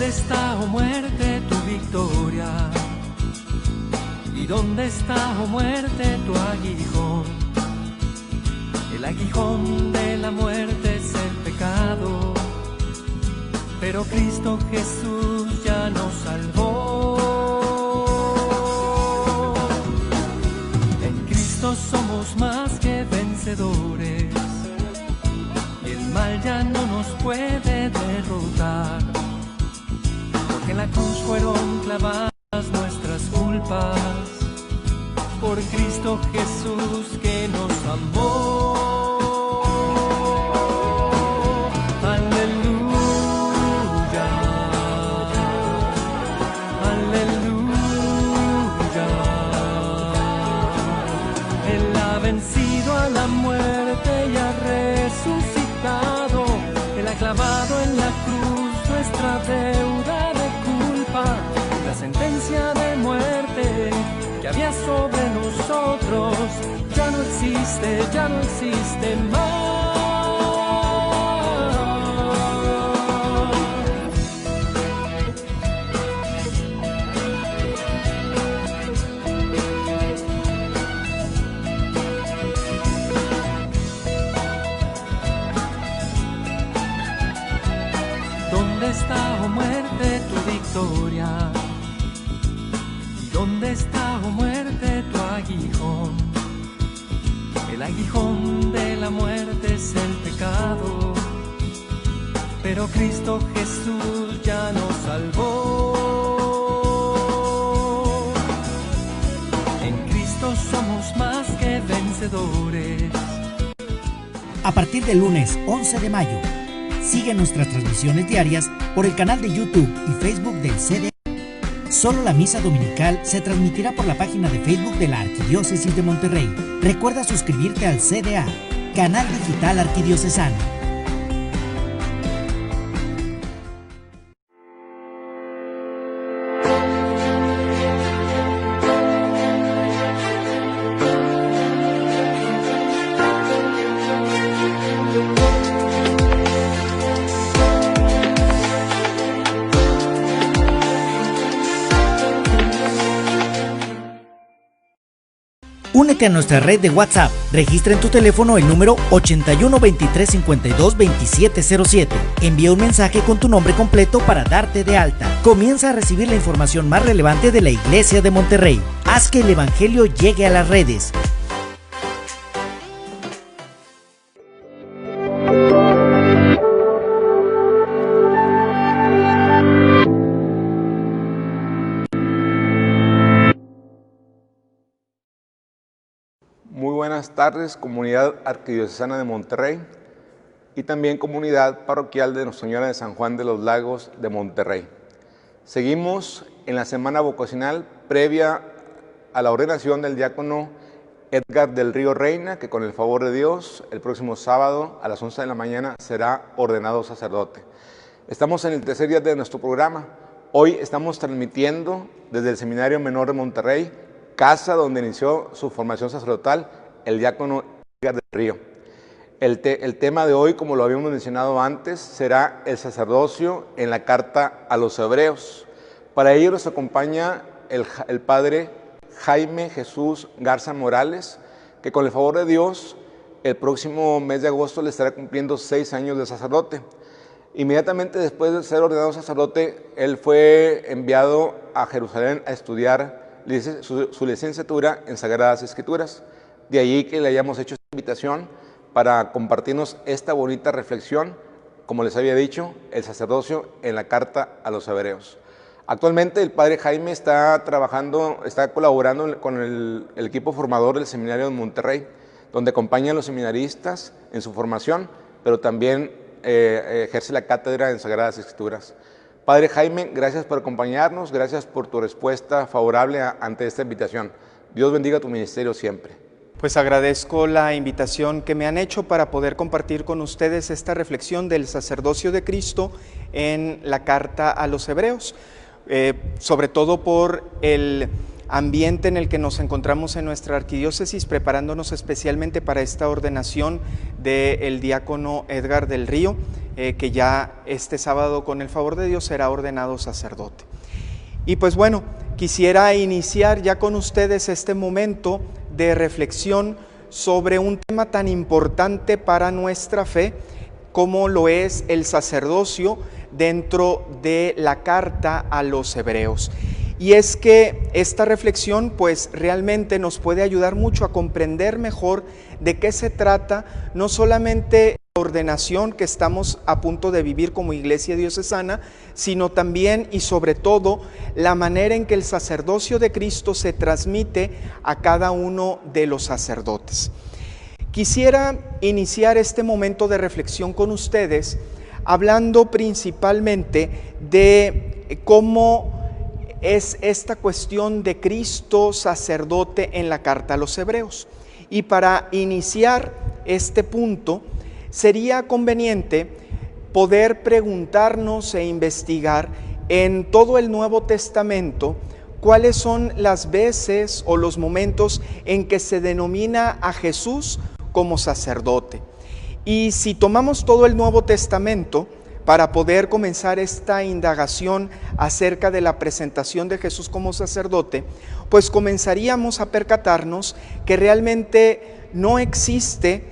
está, oh muerte, tu victoria? ¿Y dónde está, oh muerte, tu aguijón? El aguijón de la muerte es el pecado, pero Cristo Jesús ya nos salvó. En Cristo somos más que vencedores, y el mal ya no nos puede derrotar, porque en la cruz fueron clavadas nuestras culpas, por Cristo Jesús que nos amó. Aleluya, aleluya. Él ha vencido a la muerte y ha resucitado. Él ha clavado en la cruz nuestra deuda de culpa, la sentencia de muerte que había sobre nosotros ya no existe, ya no existe más. ¿Dónde está, oh muerte, tu victoria? ¿Dónde está, oh muerte, tu aguijón? El aguijón de la muerte es el pecado, pero Cristo Jesús ya nos salvó. En Cristo somos más que vencedores. A partir del lunes 11 de mayo, sigue nuestras transmisiones diarias por el canal de YouTube y Facebook del CDA. Solo la misa dominical se transmitirá por la página de Facebook de la Arquidiócesis de Monterrey. Recuerda suscribirte al CDA, Canal Digital Arquidiocesano. Únete a nuestra red de WhatsApp. Registra en tu teléfono el número 81 23 52 2707. Envía un mensaje con tu nombre completo para darte de alta. Comienza a recibir la información más relevante de la Iglesia de Monterrey. Haz que el Evangelio llegue a las redes. Buenas tardes, comunidad arquidiocesana de Monterrey y también comunidad parroquial de Nuestra Señora de San Juan de los Lagos de Monterrey. Seguimos en la semana vocacional previa a la ordenación del diácono Edgar del Río Reina, que con el favor de Dios, el próximo sábado a las 11 de la mañana será ordenado sacerdote. Estamos en el tercer día de nuestro programa. Hoy estamos transmitiendo desde el Seminario Menor de Monterrey, casa donde inició su formación sacerdotal, el diácono Edgar del Río. El tema de hoy, como lo habíamos mencionado antes, será el sacerdocio en la carta a los Hebreos. Para ello nos acompaña el padre Jaime Jesús Garza Morales, que con el favor de Dios, el próximo mes de agosto le estará cumpliendo 6 años de sacerdote. Inmediatamente después de ser ordenado sacerdote, él fue enviado a Jerusalén a estudiar su licenciatura en Sagradas Escrituras. De allí que le hayamos hecho esta invitación para compartirnos esta bonita reflexión, como les había dicho, el sacerdocio en la carta a los Hebreos. Actualmente el padre Jaime está colaborando con el equipo formador del Seminario de Monterrey, donde acompaña a los seminaristas en su formación, pero también ejerce la cátedra en Sagradas Escrituras. Padre Jaime, gracias por acompañarnos, gracias por tu respuesta favorable ante esta invitación. Dios bendiga tu ministerio siempre. Pues agradezco la invitación que me han hecho para poder compartir con ustedes esta reflexión del sacerdocio de Cristo en la carta a los Hebreos, sobre todo por el ambiente en el que nos encontramos en nuestra arquidiócesis, preparándonos especialmente para esta ordenación del diácono Edgar del Río, que ya este sábado, con el favor de Dios, será ordenado sacerdote. Y pues bueno, quisiera iniciar ya con ustedes este momento de reflexión sobre un tema tan importante para nuestra fe como lo es el sacerdocio dentro de la carta a los hebreos. Y es que esta reflexión pues realmente nos puede ayudar mucho a comprender mejor de qué se trata, no solamente la ordenación que estamos a punto de vivir como iglesia diocesana, sino también y sobre todo la manera en que el sacerdocio de Cristo se transmite a cada uno de los sacerdotes. Quisiera iniciar este momento de reflexión con ustedes hablando principalmente de cómo es esta cuestión de Cristo sacerdote en la carta a los hebreos. Y para iniciar este punto, sería conveniente poder preguntarnos e investigar en todo el Nuevo Testamento cuáles son las veces o los momentos en que se denomina a Jesús como sacerdote. Y si tomamos todo el Nuevo Testamento, para poder comenzar esta indagación acerca de la presentación de Jesús como sacerdote, pues comenzaríamos a percatarnos que realmente no existe,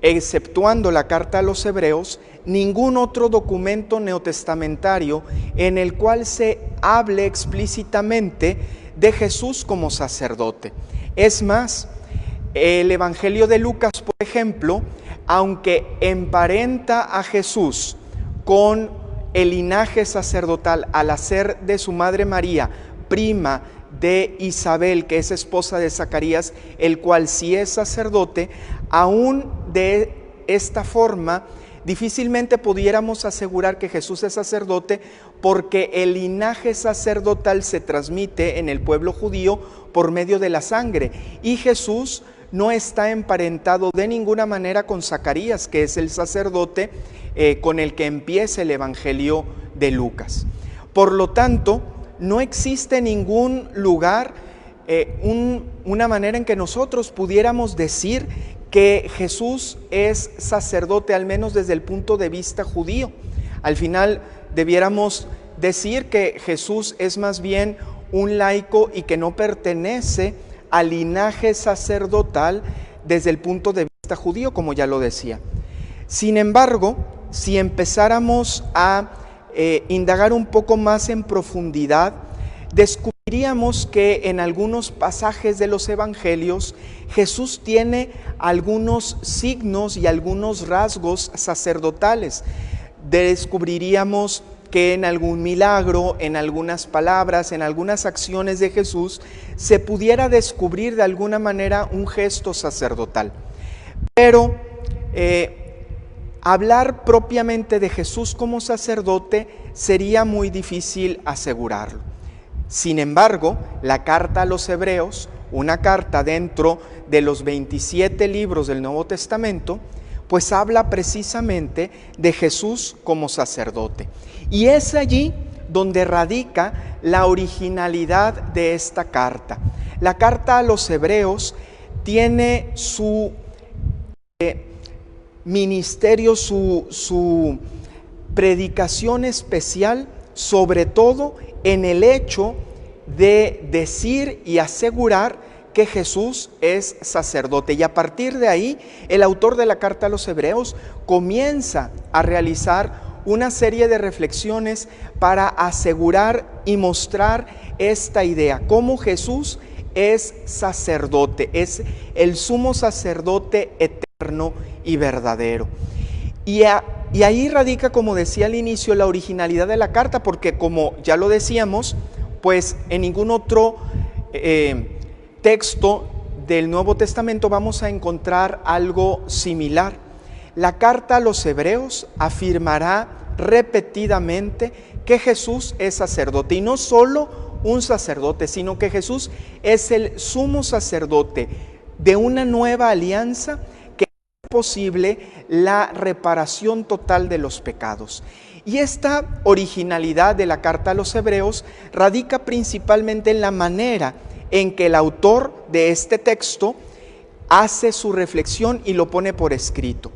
exceptuando la carta a los hebreos, ningún otro documento neotestamentario en el cual se hable explícitamente de Jesús como sacerdote. Es más, el Evangelio de Lucas, por ejemplo, aunque emparenta a Jesús con el linaje sacerdotal al hacer de su madre María prima de Isabel, que es esposa de Zacarías, el cual sí es sacerdote, aún de esta forma difícilmente pudiéramos asegurar que Jesús es sacerdote, porque el linaje sacerdotal se transmite en el pueblo judío por medio de la sangre, y Jesús no está emparentado de ninguna manera con Zacarías, que es el sacerdote con el que empieza el Evangelio de Lucas. Por lo tanto, no existe ningún lugar, una manera en que nosotros pudiéramos decir que Jesús es sacerdote, al menos desde el punto de vista judío. Al final debiéramos decir que Jesús es más bien un laico y que no pertenece al linaje sacerdotal desde el punto de vista judío, como ya lo decía. Sin embargo, si empezáramos a indagar un poco más en profundidad, descubriríamos que en algunos pasajes de los evangelios Jesús tiene algunos signos y algunos rasgos sacerdotales. Descubriríamos que en algún milagro, en algunas palabras, en algunas acciones de Jesús, se pudiera descubrir de alguna manera un gesto sacerdotal. Pero hablar propiamente de Jesús como sacerdote sería muy difícil asegurarlo. Sin embargo, la carta a los hebreos, una carta dentro de los 27 libros del Nuevo Testamento, pues habla precisamente de Jesús como sacerdote. Y es allí donde radica la originalidad de esta carta. La carta a los hebreos tiene su ministerio, su predicación especial, sobre todo en el hecho de decir y asegurar que Jesús es sacerdote. Y a partir de ahí, el autor de la carta a los hebreos comienza a realizar una serie de reflexiones para asegurar y mostrar esta idea, cómo Jesús es sacerdote, es el sumo sacerdote eterno y verdadero. Y ahí radica, como decía al inicio, la originalidad de la carta, porque como ya lo decíamos, pues en ningún otro texto del Nuevo Testamento vamos a encontrar algo similar. La carta a los hebreos afirmará repetidamente que Jesús es sacerdote, y no solo un sacerdote, sino que Jesús es el sumo sacerdote de una nueva alianza que hace posible la reparación total de los pecados. Y esta originalidad de la carta a los hebreos radica principalmente en la manera en que el autor de este texto hace su reflexión y lo pone por escrito.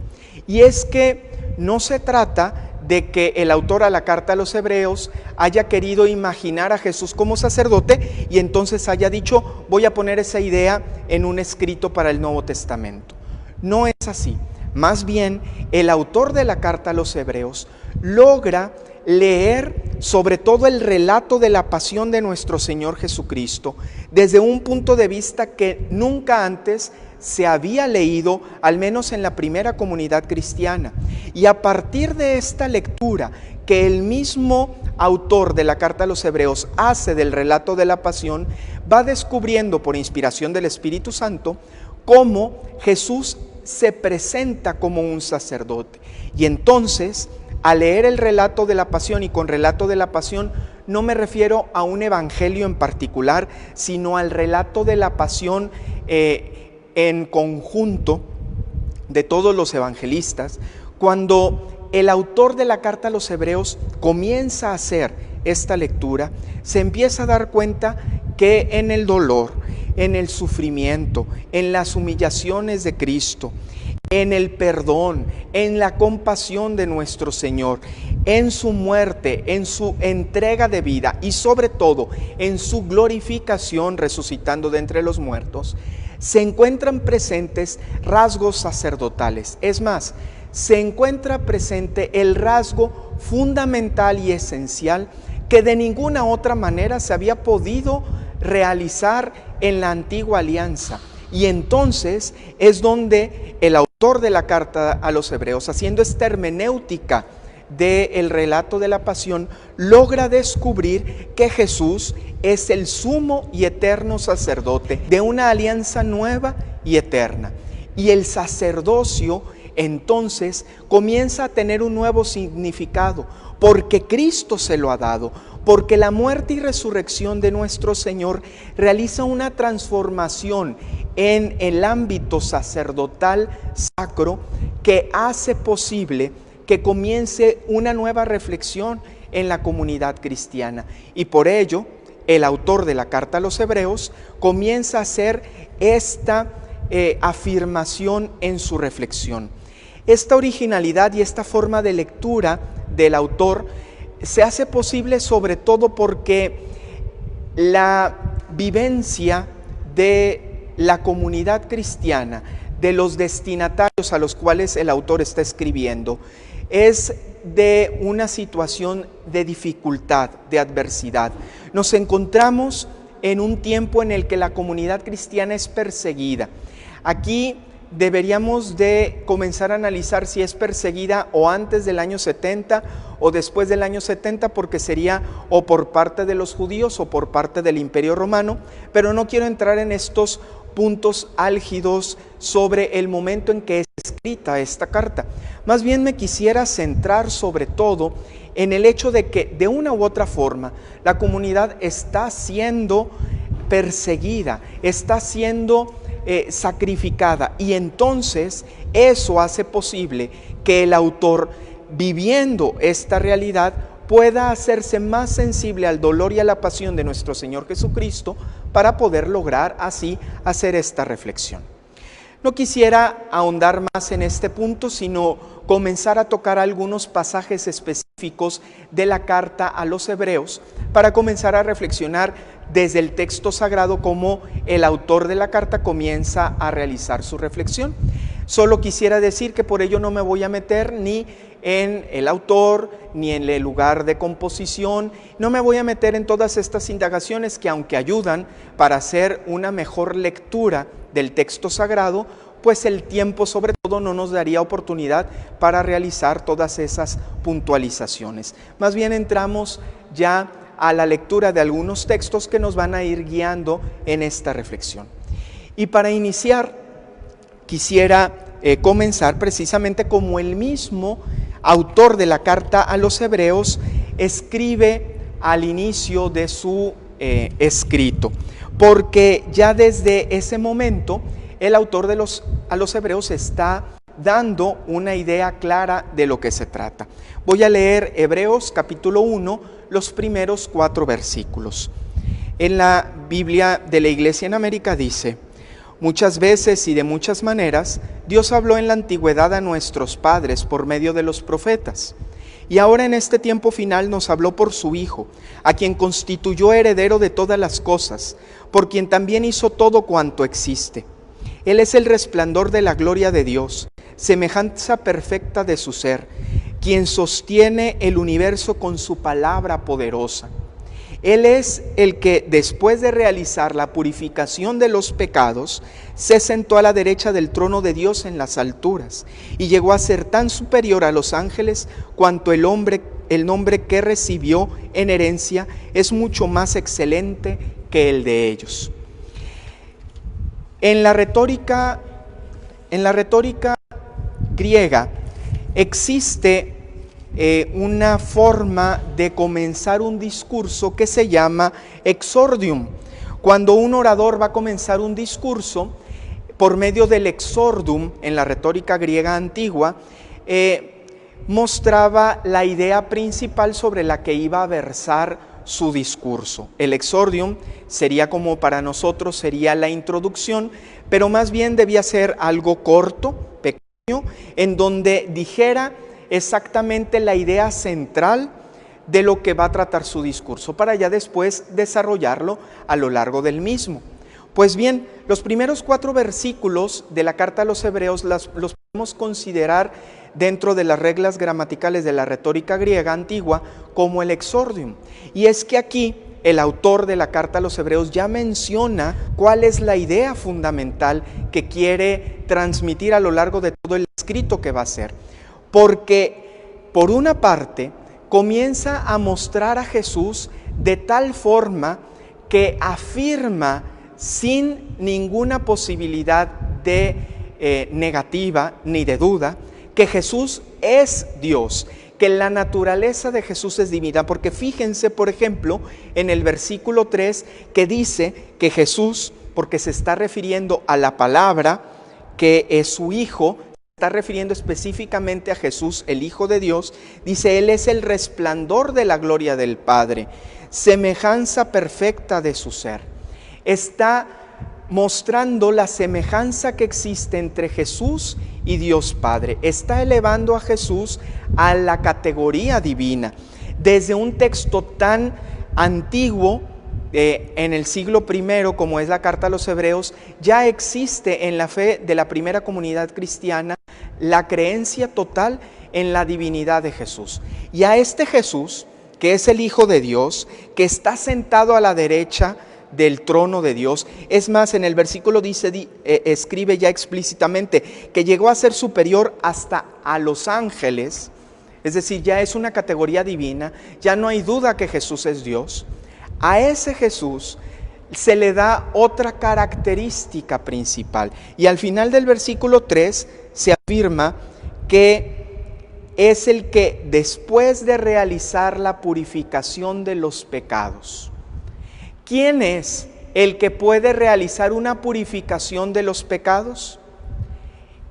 Y es que no se trata de que el autor a la carta a los Hebreos haya querido imaginar a Jesús como sacerdote y entonces haya dicho, voy a poner esa idea en un escrito para el Nuevo Testamento. No es así. Más bien, el autor de la carta a los Hebreos logra leer sobre todo el relato de la pasión de nuestro Señor Jesucristo desde un punto de vista que nunca antes se había leído, al menos en la primera comunidad cristiana. Y a partir de esta lectura que el mismo autor de la carta a los Hebreos hace del relato de la pasión, va descubriendo por inspiración del Espíritu Santo cómo Jesús se presenta como un sacerdote. Y entonces, al leer el relato de la pasión, y con relato de la pasión no me refiero a un evangelio en particular, sino al relato de la pasión en conjunto de todos los evangelistas, cuando el autor de la carta a los Hebreos comienza a hacer esta lectura, se empieza a dar cuenta que en el dolor, en el sufrimiento, en las humillaciones de Cristo, en el perdón, en la compasión de nuestro Señor, en su muerte, en su entrega de vida y sobre todo en su glorificación resucitando de entre los muertos, se encuentran presentes rasgos sacerdotales. Es más, se encuentra presente el rasgo fundamental y esencial que de ninguna otra manera se había podido realizar en la antigua alianza. Y entonces es donde el autor de la carta a los Hebreos, haciendo esta hermenéutica del relato de la pasión, logra descubrir que Jesús es el sumo y eterno sacerdote de una alianza nueva y eterna. Y el sacerdocio entonces comienza a tener un nuevo significado, porque Cristo se lo ha dado, porque la muerte y resurrección de nuestro Señor realiza una transformación en el ámbito sacerdotal sacro que hace posible que comience una nueva reflexión en la comunidad cristiana. Y por ello, el autor de la carta a los Hebreos comienza a hacer esta afirmación en su reflexión. Esta originalidad y esta forma de lectura del autor se hace posible sobre todo porque la vivencia de la comunidad cristiana, de los destinatarios a los cuales el autor está escribiendo, es de una situación de dificultad, de adversidad. Nos encontramos en un tiempo en el que la comunidad cristiana es perseguida. Aquí deberíamos de comenzar a analizar si es perseguida o antes del año 70 o después del año 70, porque sería o por parte de los judíos o por parte del Imperio Romano, pero no quiero entrar en estos puntos álgidos sobre el momento en que es escrita esta carta. Más bien me quisiera centrar sobre todo en el hecho de que de una u otra forma la comunidad está siendo perseguida, está siendo sacrificada, y entonces eso hace posible que el autor, viviendo esta realidad, pueda hacerse más sensible al dolor y a la pasión de nuestro Señor Jesucristo para poder lograr así hacer esta reflexión. No quisiera ahondar más en este punto, sino comenzar a tocar algunos pasajes específicos de la carta a los Hebreos para comenzar a reflexionar desde el texto sagrado cómo el autor de la carta comienza a realizar su reflexión. Solo quisiera decir que por ello no me voy a meter ni en el autor, ni en el lugar de composición, no me voy a meter en todas estas indagaciones que, aunque ayudan para hacer una mejor lectura del texto sagrado, pues el tiempo sobre todo no nos daría oportunidad para realizar todas esas puntualizaciones. Más bien entramos ya a la lectura de algunos textos que nos van a ir guiando en esta reflexión. Y para iniciar, quisiera comenzar precisamente como el mismo autor de la carta a los Hebreos escribe al inicio de su escrito, porque ya desde ese momento el autor a los Hebreos está dando una idea clara de lo que se trata. Voy a leer Hebreos capítulo 1, los primeros 4 versículos. en la Biblia de la Iglesia en América dice: muchas veces y de muchas maneras Dios habló en la antigüedad a nuestros padres por medio de los profetas. Y ahora en este tiempo final nos habló por su Hijo, a quien constituyó heredero de todas las cosas, por quien también hizo todo cuanto existe. Él es el resplandor de la gloria de Dios, semejanza perfecta de su ser, quien sostiene el universo con su palabra poderosa. Él es el que, después de realizar la purificación de los pecados, se sentó a la derecha del trono de Dios en las alturas y llegó a ser tan superior a los ángeles cuanto el nombre que recibió en herencia es mucho más excelente que el de ellos. En la retórica griega existe una forma de comenzar un discurso que se llama exordium. Cuando un orador va a comenzar un discurso, por medio del exordium, en la retórica griega antigua, mostraba la idea principal sobre la que iba a versar su discurso. El exordium sería, como para nosotros sería la introducción, pero más bien debía ser algo corto, pequeño, en donde dijera exactamente la idea central de lo que va a tratar su discurso, para ya después desarrollarlo a lo largo del mismo. Pues bien, los primeros 4 versículos de la carta a los Hebreos los podemos considerar dentro de las reglas gramaticales de la retórica griega antigua como el exordium. Y es que aquí el autor de la carta a los Hebreos ya menciona cuál es la idea fundamental que quiere transmitir a lo largo de todo el escrito que va a hacer. Porque, por una parte, comienza a mostrar a Jesús de tal forma que afirma sin ninguna posibilidad de negativa ni de duda que Jesús es Dios, que la naturaleza de Jesús es divina. Porque fíjense, por ejemplo, en el versículo 3 que dice que Jesús, porque se está refiriendo a la palabra que es su Hijo, está refiriendo específicamente a Jesús, el Hijo de Dios, dice: Él es el resplandor de la gloria del Padre, semejanza perfecta de su ser. Está mostrando la semejanza que existe entre Jesús y Dios Padre. Está elevando a Jesús a la categoría divina. Desde un texto tan antiguo, en el siglo I, como es la carta a los Hebreos, ya existe en la fe de la primera comunidad cristiana la creencia total en la divinidad de Jesús. Y a este Jesús, que es el Hijo de Dios, que está sentado a la derecha del trono de Dios, es más, en el versículo escribe ya explícitamente que llegó a ser superior hasta a los ángeles, es decir, ya es una categoría divina, ya no hay duda que Jesús es Dios. A ese Jesús se le da otra característica principal. Y al final del versículo 3 se afirma que es el que, después de realizar la purificación de los pecados. ¿Quién es el que puede realizar una purificación de los pecados?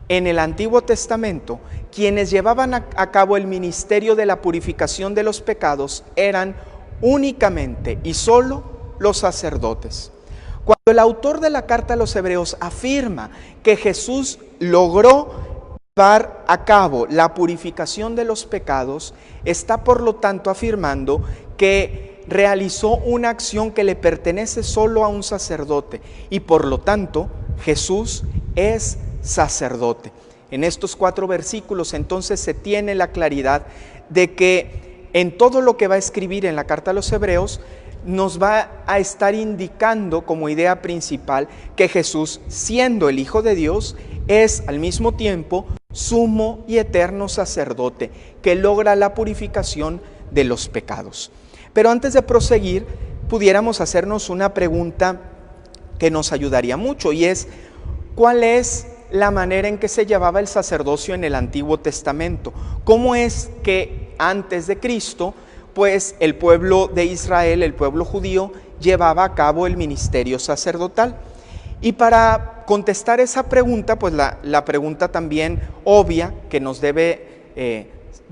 En el Antiguo Testamento, quienes llevaban a cabo el ministerio de la purificación de los pecados eran únicamente y solo los sacerdotes. Cuando el autor de la carta a los Hebreos afirma que Jesús logró llevar a cabo la purificación de los pecados, está por lo tanto afirmando que realizó una acción que le pertenece solo a un sacerdote y por lo tanto Jesús es sacerdote. En estos 4 versículos entonces se tiene la claridad de que en todo lo que va a escribir en la carta a los Hebreos nos va a estar indicando como idea principal que Jesús, siendo el Hijo de Dios, es al mismo tiempo sumo y eterno sacerdote que logra la purificación de los pecados. Pero antes de proseguir, pudiéramos hacernos una pregunta que nos ayudaría mucho, y es: ¿cuál es la manera en que se llevaba el sacerdocio en el Antiguo Testamento? ¿Cómo es que antes de Cristo, pues el pueblo de Israel, el pueblo judío, llevaba a cabo el ministerio sacerdotal? Y para contestar esa pregunta, pues la pregunta también obvia que nos debe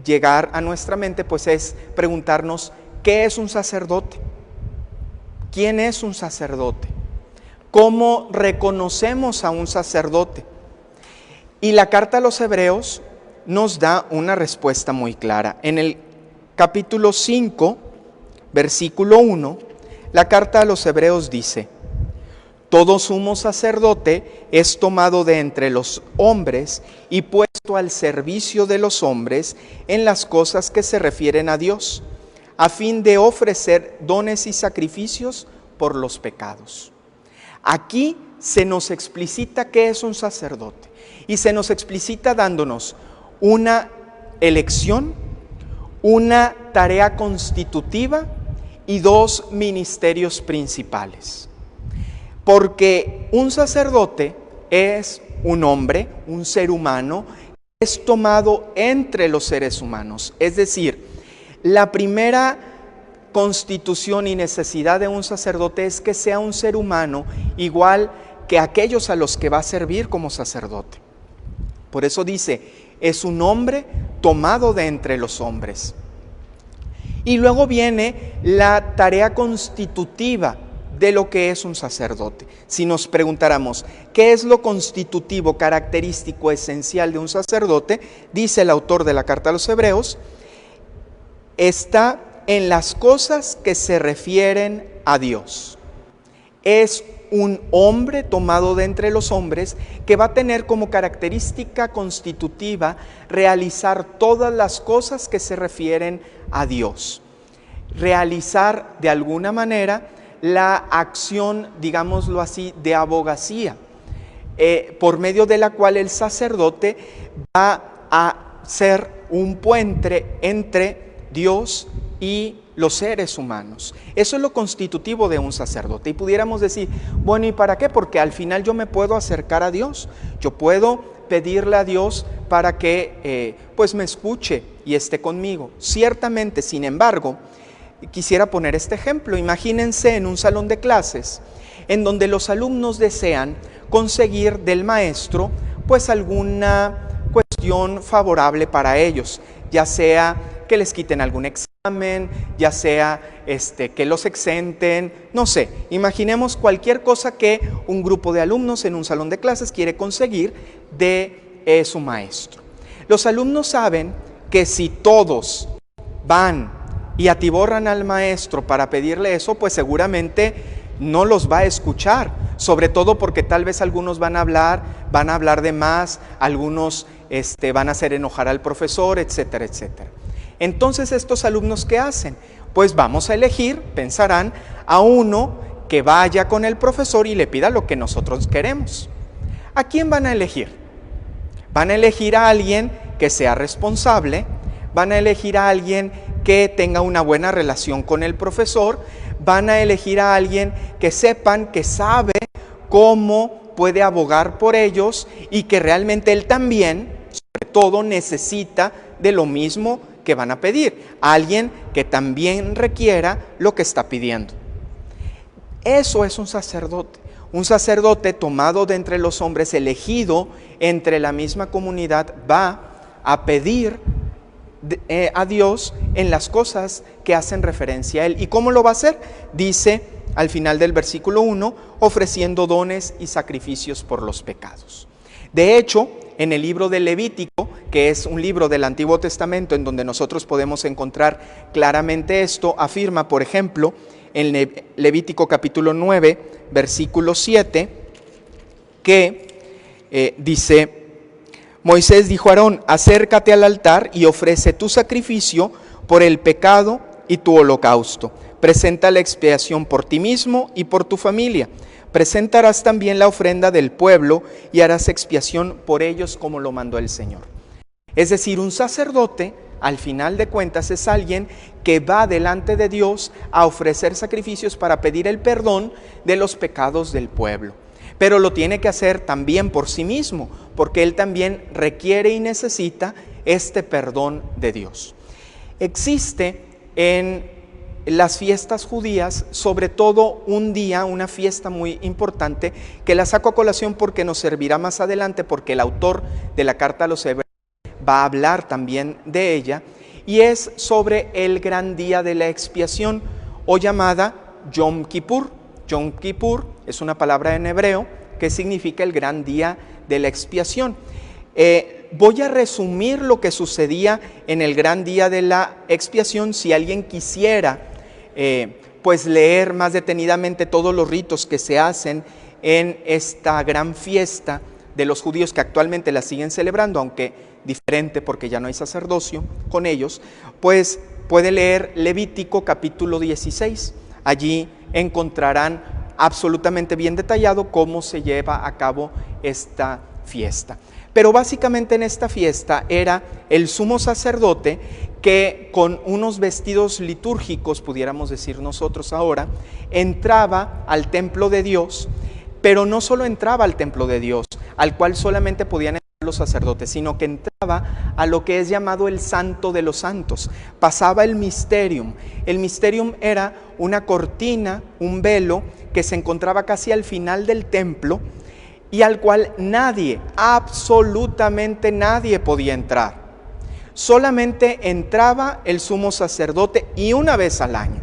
llegar a nuestra mente, pues es preguntarnos: ¿qué es un sacerdote? ¿quién es un sacerdote? ¿Cómo reconocemos a un sacerdote? Y la carta a los Hebreos nos da una respuesta muy clara. En el capítulo 5, versículo 1, la carta a los Hebreos dice: todo sumo sacerdote es tomado de entre los hombres y puesto al servicio de los hombres en las cosas que se refieren a Dios, a fin de ofrecer dones y sacrificios por los pecados. Aquí se nos explicita qué es un sacerdote y se nos explicita dándonos una elección, una tarea constitutiva y dos ministerios principales. Porque un sacerdote es un hombre, un ser humano, es tomado entre los seres humanos. Es decir, la primera constitución y necesidad de un sacerdote es que sea un ser humano igual que aquellos a los que va a servir como sacerdote. Por eso dice, es un hombre tomado de entre los hombres. Y luego viene la tarea constitutiva de lo que es un sacerdote. Si nos preguntáramos, ¿qué es lo constitutivo, característico, esencial de un sacerdote? Dice el autor de la carta a los Hebreos, está en las cosas que se refieren a Dios. Es un hombre tomado de entre los hombres que va a tener como característica constitutiva realizar todas las cosas que se refieren a Dios. Realizar de alguna manera la acción, digámoslo así, de abogacía, por medio de la cual el sacerdote va a ser un puente entre Dios y los seres humanos. Eso es lo constitutivo de un sacerdote. Y pudiéramos decir, bueno, ¿y para qué? Porque al final yo me puedo acercar a Dios. Yo puedo pedirle a Dios para que pues me escuche y esté conmigo. Ciertamente, sin embargo, quisiera poner este ejemplo. Imagínense en un salón de clases en donde los alumnos desean conseguir del maestro pues alguna cuestión favorable para ellos, ya sea que les quiten algún examen, ya sea que los exenten, no sé, imaginemos cualquier cosa que un grupo de alumnos en un salón de clases quiere conseguir de su maestro. Los alumnos saben que si todos van y atiborran al maestro para pedirle eso, pues seguramente no los va a escuchar, sobre todo porque tal vez algunos van a hablar de más, algunos van a hacer enojar al profesor, etcétera, etcétera. Entonces, ¿estos alumnos qué hacen? Pues vamos a elegir, pensarán, a uno que vaya con el profesor y le pida lo que nosotros queremos. ¿A quién van a elegir? Van a elegir a alguien que sea responsable, van a elegir a alguien que tenga una buena relación con el profesor, van a elegir a alguien que sepan, que sabe cómo puede abogar por ellos y que realmente él también, sobre todo, necesita de lo mismo que van a pedir, alguien que también requiera lo que está pidiendo. Eso es un sacerdote tomado de entre los hombres, elegido entre la misma comunidad, va a pedir a Dios en las cosas que hacen referencia a Él. ¿Y cómo lo va a hacer? Dice al final del versículo 1, ofreciendo dones y sacrificios por los pecados. De hecho, en el libro de Levítico, que es un libro del Antiguo Testamento en donde nosotros podemos encontrar claramente esto, afirma, por ejemplo, en Levítico capítulo 9, versículo 7, que dice: Moisés dijo a Aarón, acércate al altar y ofrece tu sacrificio por el pecado y tu holocausto. Presenta la expiación por ti mismo y por tu familia. Presentarás también la ofrenda del pueblo y harás expiación por ellos como lo mandó el Señor. Es decir, un sacerdote, al final de cuentas, es alguien que va delante de Dios a ofrecer sacrificios para pedir el perdón de los pecados del pueblo. Pero lo tiene que hacer también por sí mismo, porque él también requiere y necesita este perdón de Dios. Existe en las fiestas judías, sobre todo un día, una fiesta muy importante, que la saco a colación porque nos servirá más adelante, porque el autor de la carta a los Hebreos va a hablar también de ella, y es sobre el gran día de la expiación, o llamada Yom Kippur. Yom Kippur es una palabra en hebreo que significa el gran día de la expiación. Voy a resumir lo que sucedía en el gran día de la expiación. Si alguien quisiera pues leer más detenidamente todos los ritos que se hacen en esta gran fiesta de los judíos que actualmente la siguen celebrando, aunque diferente porque ya no hay sacerdocio con ellos, pues puede leer Levítico capítulo 16. Allí encontrarán absolutamente bien detallado cómo se lleva a cabo esta fiesta. Pero básicamente en esta fiesta era el sumo sacerdote que con unos vestidos litúrgicos, pudiéramos decir nosotros ahora, entraba al templo de Dios, pero no solo entraba al templo de Dios, al cual solamente podían entrar los sacerdotes, sino que entraba a lo que es llamado el Santo de los Santos. Pasaba el Mysterium. El Mysterium era una cortina, un velo, que se encontraba casi al final del templo y al cual nadie, absolutamente nadie podía entrar. Solamente entraba el sumo sacerdote y una vez al año,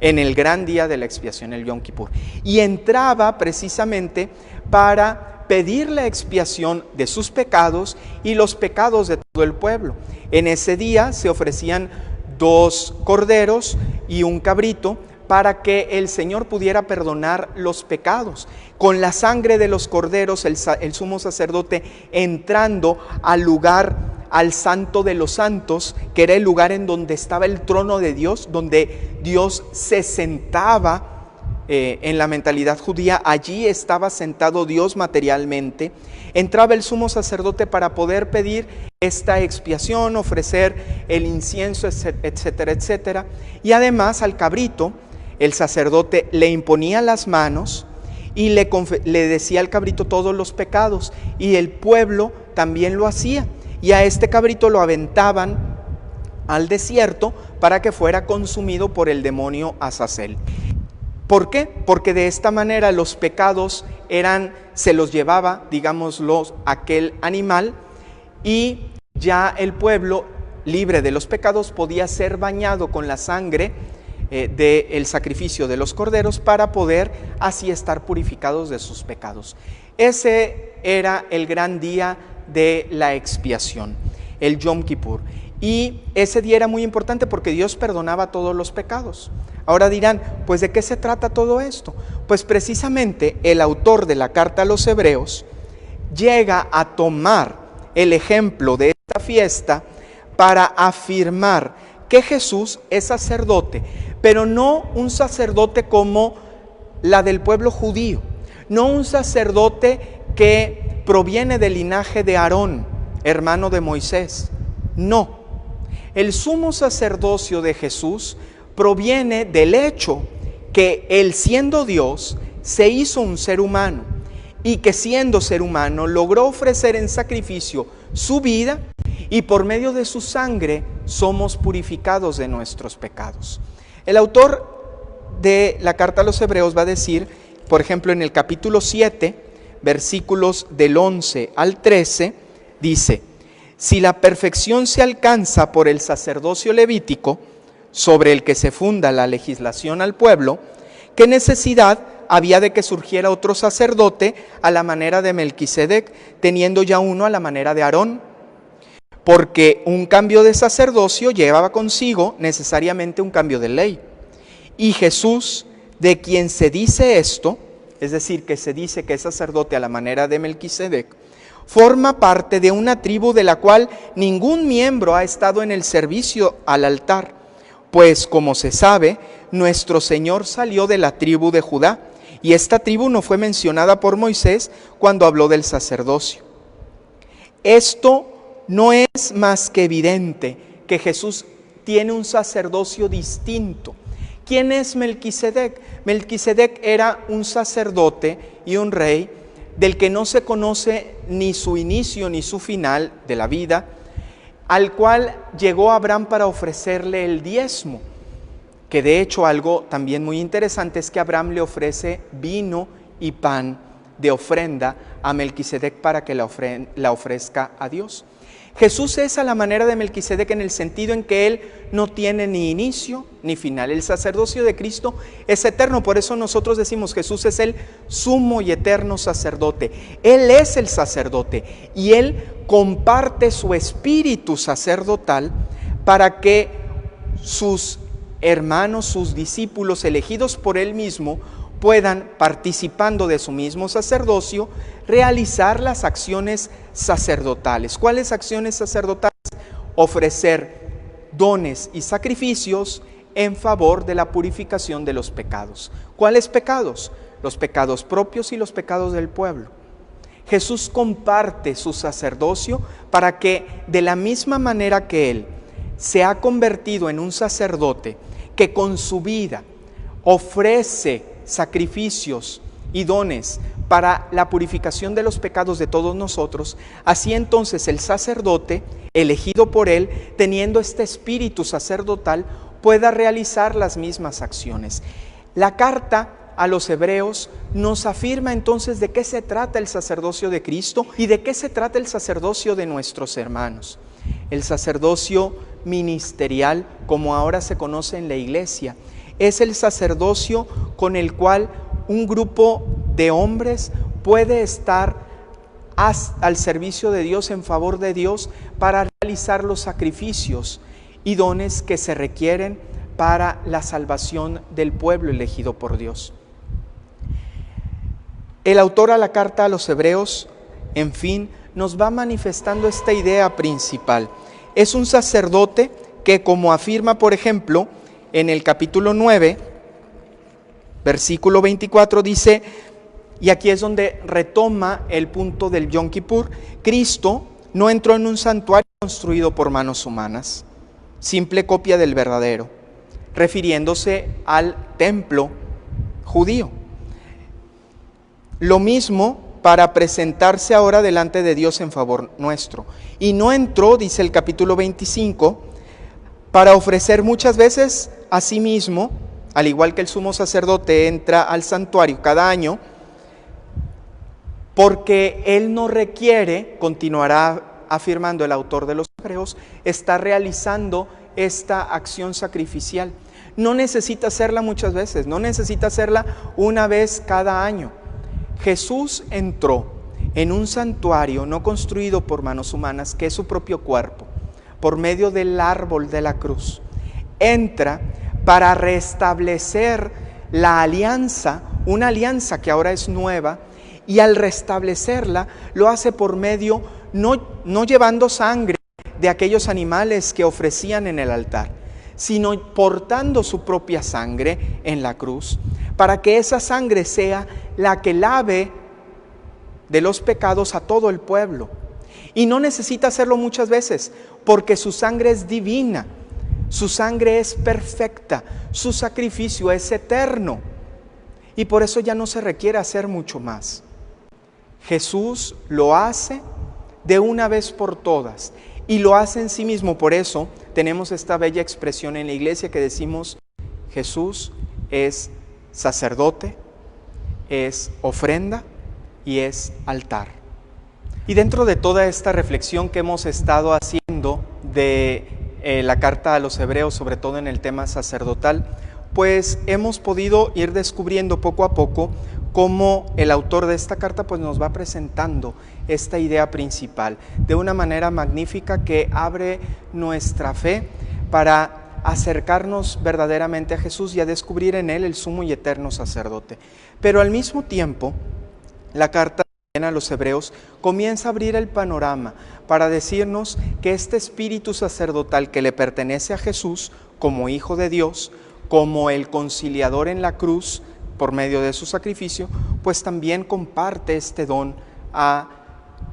en el gran día de la expiación, el Yom Kippur. Y entraba precisamente para pedir la expiación de sus pecados y los pecados de todo el pueblo. En ese día se ofrecían 2 corderos y un cabrito para que el Señor pudiera perdonar los pecados. Con la sangre de los corderos, el sumo sacerdote entrando al lugar, al Santo de los Santos, que era el lugar en donde estaba el trono de Dios, donde Dios se sentaba. En la mentalidad judía, allí estaba sentado Dios materialmente. Entraba el sumo sacerdote para poder pedir esta expiación, ofrecer el incienso, etcétera, etcétera. Y además al cabrito, el sacerdote le imponía las manos y le decía al cabrito todos los pecados, y el pueblo también lo hacía. Y a este cabrito lo aventaban al desierto para que fuera consumido por el demonio Azazel. ¿Por qué? Porque de esta manera los pecados se los llevaba, digámoslo, aquel animal, y ya el pueblo, libre de los pecados, podía ser bañado con la sangre del sacrificio de los corderos para poder así estar purificados de sus pecados. Ese era el gran día de la expiación, el Yom Kippur. Y ese día era muy importante porque Dios perdonaba todos los pecados. Ahora dirán, pues ¿de qué se trata todo esto? Pues precisamente el autor de la carta a los Hebreos llega a tomar el ejemplo de esta fiesta para afirmar que Jesús es sacerdote, pero no un sacerdote como la del pueblo judío, no un sacerdote que proviene del linaje de Aarón, hermano de Moisés, no. El sumo sacerdocio de Jesús proviene del hecho que Él, siendo Dios, se hizo un ser humano, y que siendo ser humano logró ofrecer en sacrificio su vida, y por medio de su sangre somos purificados de nuestros pecados. El autor de la carta a los Hebreos va a decir, por ejemplo, en el capítulo 7, versículos del 11 al 13, dice: si la perfección se alcanza por el sacerdocio levítico, sobre el que se funda la legislación al pueblo, ¿qué necesidad había de que surgiera otro sacerdote a la manera de Melquisedec, teniendo ya uno a la manera de Aarón? Porque un cambio de sacerdocio llevaba consigo necesariamente un cambio de ley. Y Jesús, de quien se dice esto, es decir, que se dice que es sacerdote a la manera de Melquisedec, forma parte de una tribu de la cual ningún miembro ha estado en el servicio al altar, pues como se sabe, nuestro Señor salió de la tribu de Judá, y esta tribu no fue mencionada por Moisés cuando habló del sacerdocio. Esto no es más que evidente que Jesús tiene un sacerdocio distinto. ¿Quién es Melquisedec? Melquisedec era un sacerdote y un rey del que no se conoce ni su inicio ni su final de la vida, al cual llegó Abraham para ofrecerle el diezmo, que de hecho algo también muy interesante es que Abraham le ofrece vino y pan de ofrenda a Melquisedec para que la ofrezca a Dios. Jesús es a la manera de Melquisedec en el sentido en que Él no tiene ni inicio ni final. El sacerdocio de Cristo es eterno, por eso nosotros decimos Jesús es el sumo y eterno sacerdote. Él es el sacerdote y Él comparte su espíritu sacerdotal para que sus hermanos, sus discípulos elegidos por Él mismo, puedan, participando de su mismo sacerdocio, realizar las acciones sacerdotales. ¿Cuáles acciones sacerdotales? Ofrecer dones y sacrificios en favor de la purificación de los pecados. ¿Cuáles pecados? Los pecados propios y los pecados del pueblo. Jesús comparte su sacerdocio para que, de la misma manera que Él se ha convertido en un sacerdote que con su vida ofrece sacrificios y dones para la purificación de los pecados de todos nosotros, así entonces el sacerdote, elegido por Él, teniendo este espíritu sacerdotal, pueda realizar las mismas acciones. La carta a los hebreos nos afirma entonces de qué se trata el sacerdocio de Cristo y de qué se trata el sacerdocio de nuestros hermanos. El sacerdocio ministerial, como ahora se conoce en la iglesia, es el sacerdocio con el cual un grupo de hombres puede estar al servicio de Dios, en favor de Dios, para realizar los sacrificios y dones que se requieren para la salvación del pueblo elegido por Dios. El autor a la carta a los hebreos, en fin, nos va manifestando esta idea principal. Es un sacerdote que, como afirma, por ejemplo, en el capítulo 9, versículo 24, dice, y aquí es donde retoma el punto del Yom Kippur: Cristo no entró en un santuario construido por manos humanas, simple copia del verdadero, refiriéndose al templo judío. Lo mismo para presentarse ahora delante de Dios en favor nuestro. Y no entró, dice el capítulo 25, para ofrecer muchas veces a sí mismo, al igual que el sumo sacerdote entra al santuario cada año, porque Él no requiere, continuará afirmando el autor de los Hebreos, está realizando esta acción sacrificial. No necesita hacerla muchas veces, no necesita hacerla una vez cada año. Jesús entró en un santuario no construido por manos humanas, que es su propio cuerpo, por medio del árbol de la cruz. Entra para restablecer la alianza, una alianza que ahora es nueva, y al restablecerla lo hace por medio, no llevando sangre de aquellos animales que ofrecían en el altar, sino portando su propia sangre en la cruz, para que esa sangre sea la que lave de los pecados a todo el pueblo. Y no necesita hacerlo muchas veces, porque su sangre es divina, su sangre es perfecta, su sacrificio es eterno, y por eso ya no se requiere hacer mucho más. Jesús lo hace de una vez por todas, y lo hace en sí mismo. Por eso tenemos esta bella expresión en la iglesia que decimos: Jesús es sacerdote, es ofrenda y es altar. Y dentro de toda esta reflexión que hemos estado haciendo de la carta a los hebreos, sobre todo en el tema sacerdotal, pues hemos podido ir descubriendo poco a poco cómo el autor de esta carta pues nos va presentando esta idea principal de una manera magnífica que abre nuestra fe para acercarnos verdaderamente a Jesús y a descubrir en Él el sumo y eterno sacerdote. Pero al mismo tiempo, la carta a los hebreos comienza a abrir el panorama para decirnos que este espíritu sacerdotal que le pertenece a Jesús como Hijo de Dios, como el conciliador en la cruz por medio de su sacrificio, pues también comparte este don a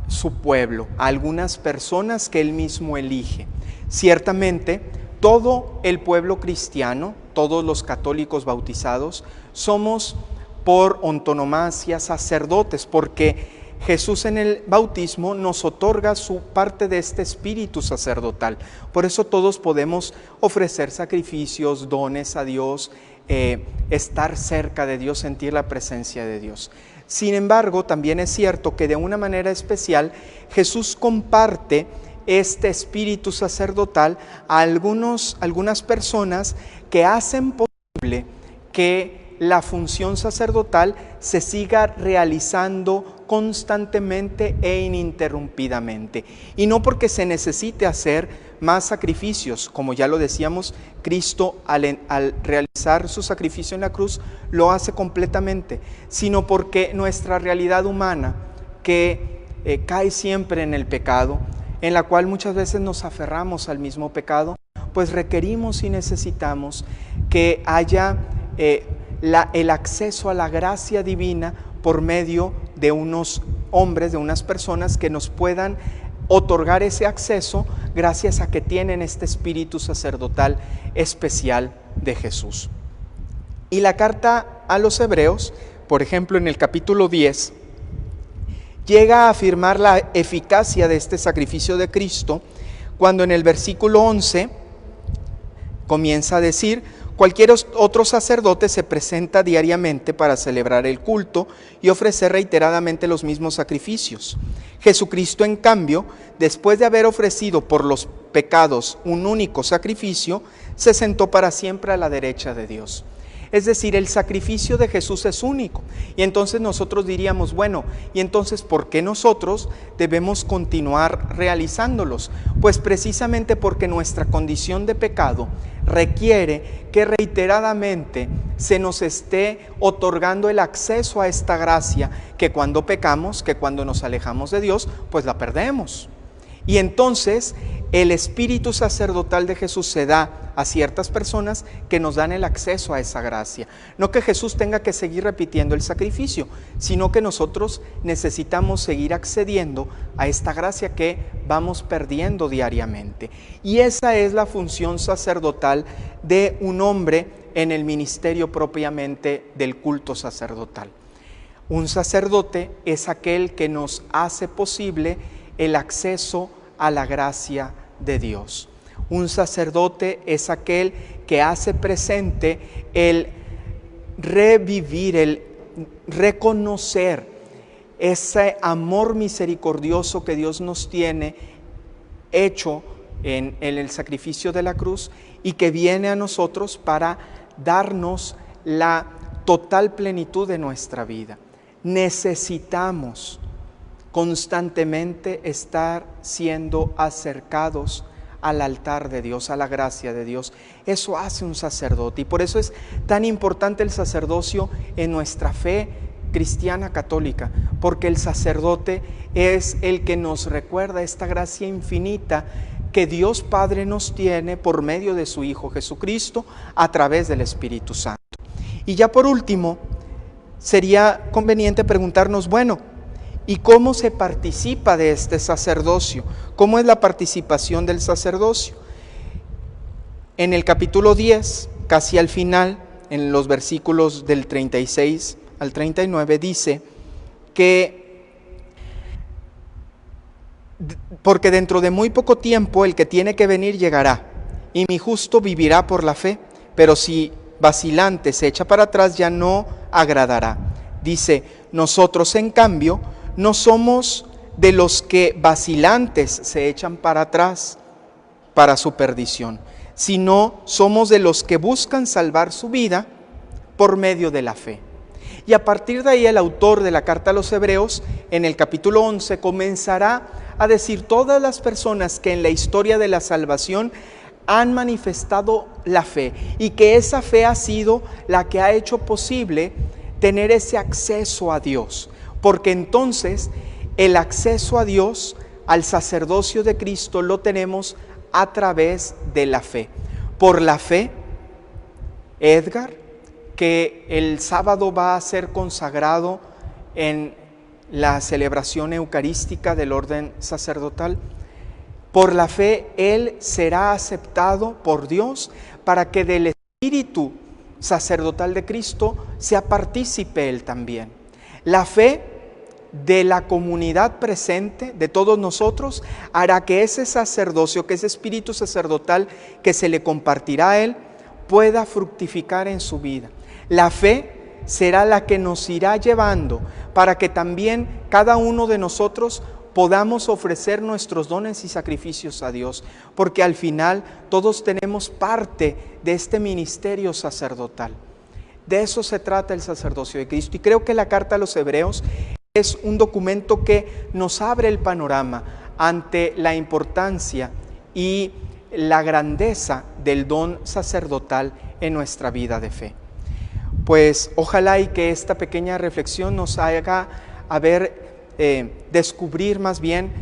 su pueblo, a algunas personas que Él mismo elige. Ciertamente, todo el pueblo cristiano, todos los católicos bautizados, somos por antonomasia sacerdotes, porque Jesús en el bautismo nos otorga su parte de este espíritu sacerdotal. Por eso todos podemos ofrecer sacrificios, dones a Dios, estar cerca de Dios, sentir la presencia de Dios. Sin embargo, también es cierto que de una manera especial Jesús comparte este espíritu sacerdotal a algunas personas que hacen posible que la función sacerdotal se siga realizando constantemente e ininterrumpidamente. Y no porque se necesite hacer más sacrificios, como ya lo decíamos, Cristo al realizar su sacrificio en la cruz lo hace completamente, sino porque nuestra realidad humana, que cae siempre en el pecado, en la cual muchas veces nos aferramos al mismo pecado, pues requerimos y necesitamos que haya el acceso a la gracia divina por medio de unos hombres, de unas personas que nos puedan otorgar ese acceso gracias a que tienen este espíritu sacerdotal especial de Jesús. Y la carta a los Hebreos, por ejemplo, en el capítulo 10, llega a afirmar la eficacia de este sacrificio de Cristo, cuando en el versículo 11 comienza a decir: cualquier otro sacerdote se presenta diariamente para celebrar el culto y ofrecer reiteradamente los mismos sacrificios. Jesucristo, en cambio, después de haber ofrecido por los pecados un único sacrificio, se sentó para siempre a la derecha de Dios. Es decir, el sacrificio de Jesús es único. Y entonces nosotros diríamos, bueno, ¿y entonces por qué nosotros debemos continuar realizándolos? Pues precisamente porque nuestra condición de pecado requiere que reiteradamente se nos esté otorgando el acceso a esta gracia, que cuando pecamos, que cuando nos alejamos de Dios, pues la perdemos. Y entonces el espíritu sacerdotal de Jesús se da a ciertas personas que nos dan el acceso a esa gracia. No que Jesús tenga que seguir repitiendo el sacrificio, sino que nosotros necesitamos seguir accediendo a esta gracia que vamos perdiendo diariamente. Y esa es la función sacerdotal de un hombre en el ministerio propiamente del culto sacerdotal. Un sacerdote es aquel que nos hace posible el acceso a la gracia de Dios. Un sacerdote es aquel que hace presente el revivir, el reconocer ese amor misericordioso que Dios nos tiene hecho en el sacrificio de la cruz y que viene a nosotros para darnos la total plenitud de nuestra vida. Necesitamos constantemente estar siendo acercados al altar de Dios, a la gracia de Dios. Eso hace un sacerdote, y por eso es tan importante el sacerdocio en nuestra fe cristiana católica, porque el sacerdote es el que nos recuerda esta gracia infinita que Dios Padre nos tiene por medio de su Hijo Jesucristo a través del Espíritu Santo. Y ya por último, sería conveniente preguntarnos, bueno, ¿y cómo se participa de este sacerdocio? ¿Cómo es la participación del sacerdocio? En el capítulo 10, casi al final, en los versículos del 36 al 39, dice que porque dentro de muy poco tiempo el que tiene que venir llegará, y mi justo vivirá por la fe, pero si vacilante se echa para atrás ya no agradará. Dice, nosotros en cambio no somos de los que vacilantes se echan para atrás para su perdición, sino somos de los que buscan salvar su vida por medio de la fe. Y a partir de ahí el autor de la carta a los Hebreos, en el capítulo 11, comenzará a decir todas las personas que en la historia de la salvación han manifestado la fe, y que esa fe ha sido la que ha hecho posible tener ese acceso a Dios. Porque entonces el acceso a Dios, al sacerdocio de Cristo, lo tenemos a través de la fe. Por la fe, Edgar, que el sábado va a ser consagrado en la celebración eucarística del orden sacerdotal, por la fe él será aceptado por Dios para que del espíritu sacerdotal de Cristo sea partícipe él también. La fe de la comunidad presente, de todos nosotros, hará que ese sacerdocio, que ese espíritu sacerdotal que se le compartirá a él, pueda fructificar en su vida. La fe será la que nos irá llevando para que también cada uno de nosotros podamos ofrecer nuestros dones y sacrificios a Dios, porque al final todos tenemos parte de este ministerio sacerdotal. De eso se trata el sacerdocio de Cristo, y creo que la carta a los Hebreos es un documento que nos abre el panorama ante la importancia y la grandeza del don sacerdotal en nuestra vida de fe. Pues ojalá y que esta pequeña reflexión nos haga descubrir más bien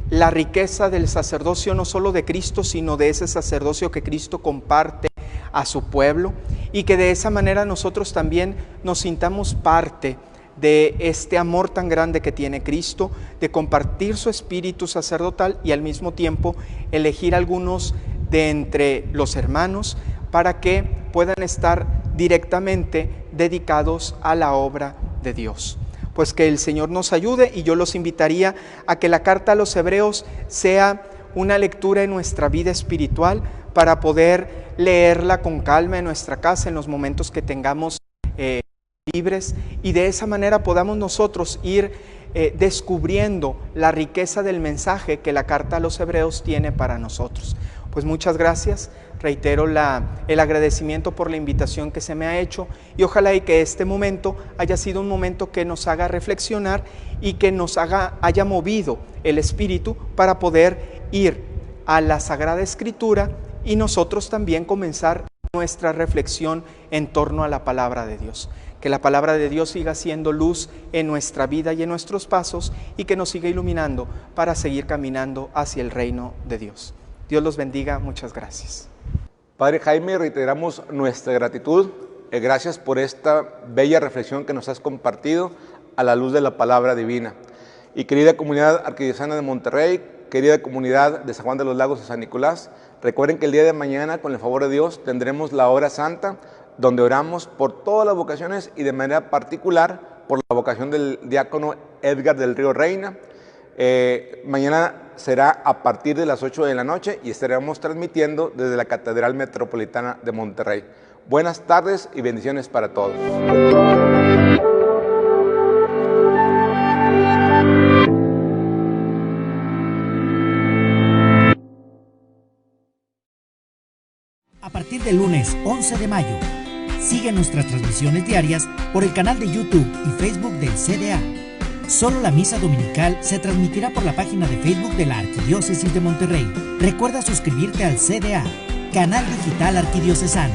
la riqueza del sacerdocio, no solo de Cristo, sino de ese sacerdocio que Cristo comparte a su pueblo, y que de esa manera nosotros también nos sintamos parte de este amor tan grande que tiene Cristo, de compartir su espíritu sacerdotal y al mismo tiempo elegir algunos de entre los hermanos para que puedan estar directamente dedicados a la obra de Dios. Pues que el Señor nos ayude, y yo los invitaría a que la carta a los Hebreos sea una lectura en nuestra vida espiritual para poder leerla con calma en nuestra casa en los momentos que tengamos libres, y de esa manera podamos nosotros ir descubriendo la riqueza del mensaje que la carta a los Hebreos tiene para nosotros. Pues muchas gracias, reitero el agradecimiento por la invitación que se me ha hecho, y ojalá y que este momento haya sido un momento que nos haga reflexionar y que nos haya movido el espíritu para poder ir a la Sagrada Escritura y nosotros también comenzar nuestra reflexión en torno a la palabra de Dios. Que la palabra de Dios siga siendo luz en nuestra vida y en nuestros pasos, y que nos siga iluminando para seguir caminando hacia el reino de Dios. Dios los bendiga, muchas gracias. Padre Jaime, reiteramos nuestra gratitud. Gracias por esta bella reflexión que nos has compartido a la luz de la palabra divina. Y querida comunidad arquidiocesana de Monterrey, querida comunidad de San Juan de los Lagos y San Nicolás, recuerden que el día de mañana, con el favor de Dios, tendremos la hora santa, donde oramos por todas las vocaciones y de manera particular por la vocación del diácono Edgar del Río Reina. Mañana será a partir de las 8 de la noche y estaremos transmitiendo desde la Catedral Metropolitana de Monterrey. Buenas tardes y bendiciones para todos. A partir del lunes 11 de mayo, sigue nuestras transmisiones diarias por el canal de YouTube y Facebook del CDA. Solo la misa dominical se transmitirá por la página de Facebook de la Arquidiócesis de Monterrey. Recuerda suscribirte al CDA, Canal Digital Arquidiocesano.